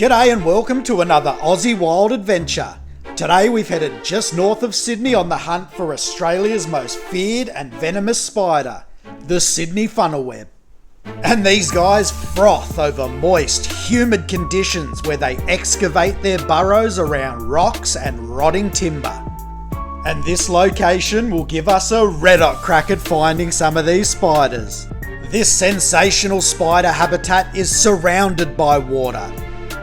G'day and welcome to another Aussie Wild adventure. Today we've headed just north of Sydney on the hunt for Australia's most feared and venomous spider, the Sydney funnel web. And these guys froth over moist, humid conditions where they excavate their burrows around rocks and rotting timber. And this location will give us a red hot crack at finding some of these spiders. This sensational spider habitat is surrounded by water,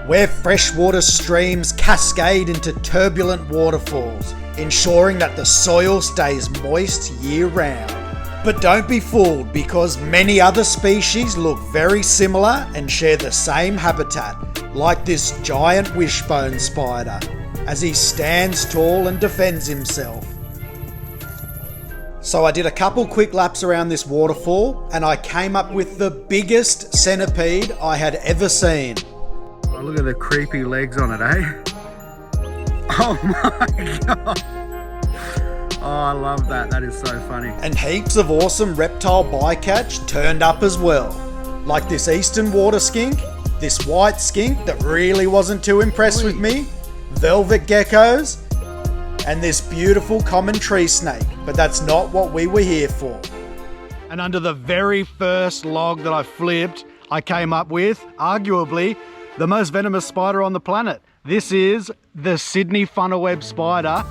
where freshwater streams cascade into turbulent waterfalls, ensuring that the soil stays moist year-round. But don't be fooled, because many other species look very similar and share the same habitat, like this giant wishbone spider, as he stands tall and defends himself. So I did a couple quick laps around this waterfall, and I came up with the biggest centipede I had ever seen. Oh, look at the creepy legs on it, eh? Oh my god! Oh, I love that. That is so funny. And heaps of awesome reptile bycatch turned up as well. Like this eastern water skink, this white skink that really wasn't too impressed with me, velvet geckos, and this beautiful common tree snake. But that's not what we were here for. And under the very first log that I flipped, I came up with, arguably, the most venomous spider on the planet. This is the Sydney funnel web spider.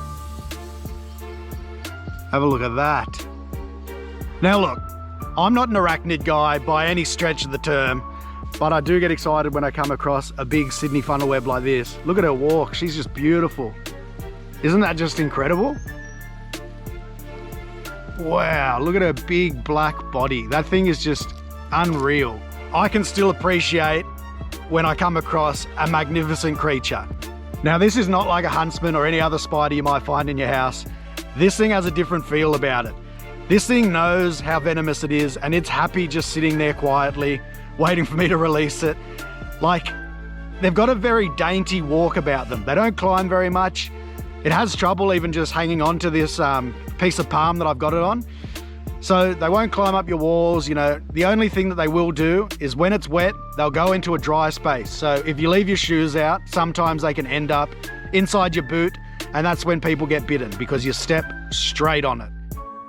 Have a look at that. Now look, I'm not an arachnid guy by any stretch of the term, but I do get excited when I come across a big Sydney funnel web like this. Look at her walk, she's just beautiful. Isn't that just incredible? Wow, look at her big black body. That thing is just unreal. I can still appreciate when I come across a magnificent creature. Now this is not like a huntsman or any other spider you might find in your house. This thing has a different feel about it. This thing knows how venomous it is, and it's happy just sitting there quietly, waiting for me to release it. Like, they've got a very dainty walk about them. They don't climb very much. It has trouble even just hanging on to this piece of palm that I've got it on. So they won't climb up your walls, you know. The only thing that they will do is when it's wet, they'll go into a dry space. So if you leave your shoes out, sometimes they can end up inside your boot, and that's when people get bitten because you step straight on it.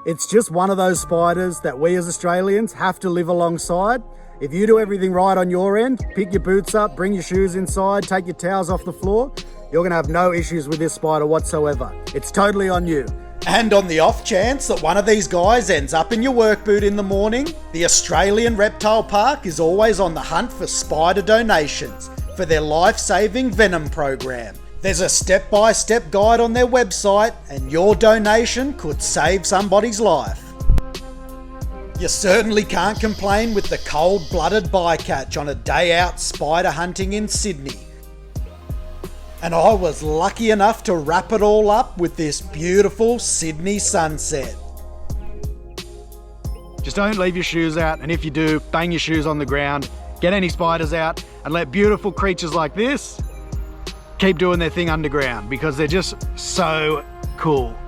It's just one of those spiders that we as Australians have to live alongside. If you do everything right on your end, pick your boots up, bring your shoes inside, take your towels off the floor, you're gonna have no issues with this spider whatsoever. It's totally on you. And on the off chance that one of these guys ends up in your work boot in the morning, the Australian Reptile Park is always on the hunt for spider donations for their life-saving venom program. There's a step-by-step guide on their website, and your donation could save somebody's life. You certainly can't complain with the cold-blooded bycatch on a day out spider hunting in Sydney. And I was lucky enough to wrap it all up with this beautiful Sydney sunset. Just don't leave your shoes out, and if you do, bang your shoes on the ground, get any spiders out, and let beautiful creatures like this keep doing their thing underground, because they're just so cool.